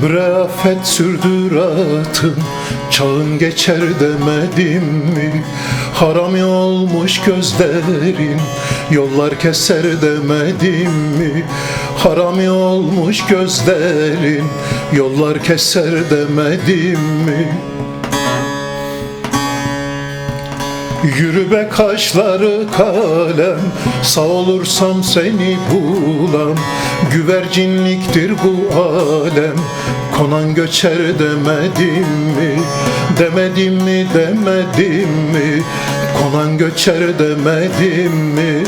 Bre afet sürdür atın, çağın geçer demedim mi? Harami olmuş gözlerin, yollar keser demedim mi? Harami olmuş gözlerin, yollar keser demedim mi? Yürü be kaşları kalem, sağ olursam seni bulam. Güvercinliktir bu alem, konan göçer demedim mi? Demedim mi, demedim mi? Konan göçer demedim mi?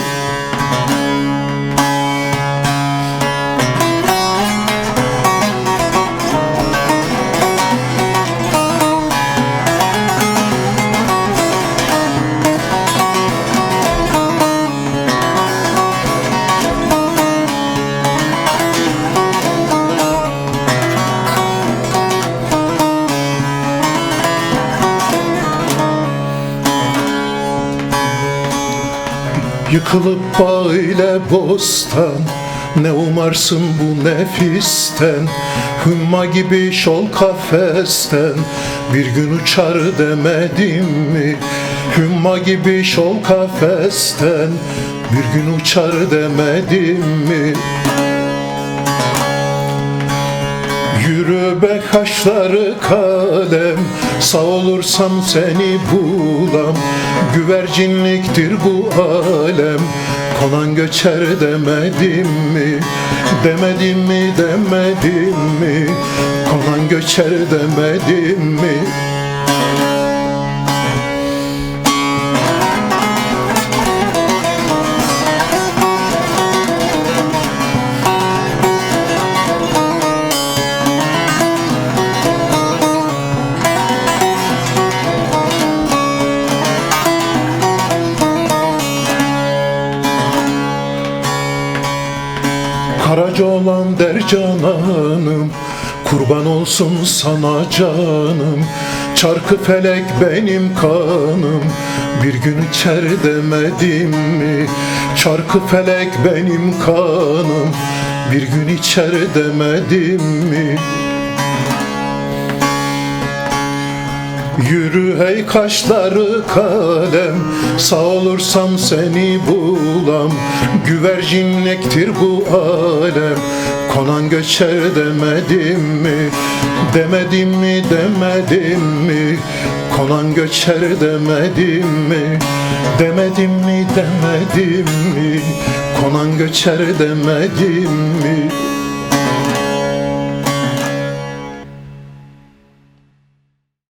Yıkılıp bağ ile bostan, ne umarsın bu nefisten? Hümma gibi şol kafesten, bir gün uçar demedim mi? Hümma gibi şol kafesten, bir gün uçar demedim mi? Yürü be kaşları kalem, sağ olursam seni bulam. Güvercinliktir bu alem, konan göçer demedim mi? Demedim mi, demedim mi? Konan göçer demedim mi? Karaca olan der cananım, kurban olsun sana canım. Çarkı felek benim kanım, bir gün içer demedim mi? Çarkı felek benim kanım, bir gün içer demedim mi? Yürü hey kaşları kalem, sağ olursam seni bulam. Güvercinliktir bu alem, konan göçer demedim mi? Demedim mi, demedim mi? Konan göçer demedim mi? Demedim mi, demedim mi? Konan göçer demedim mi?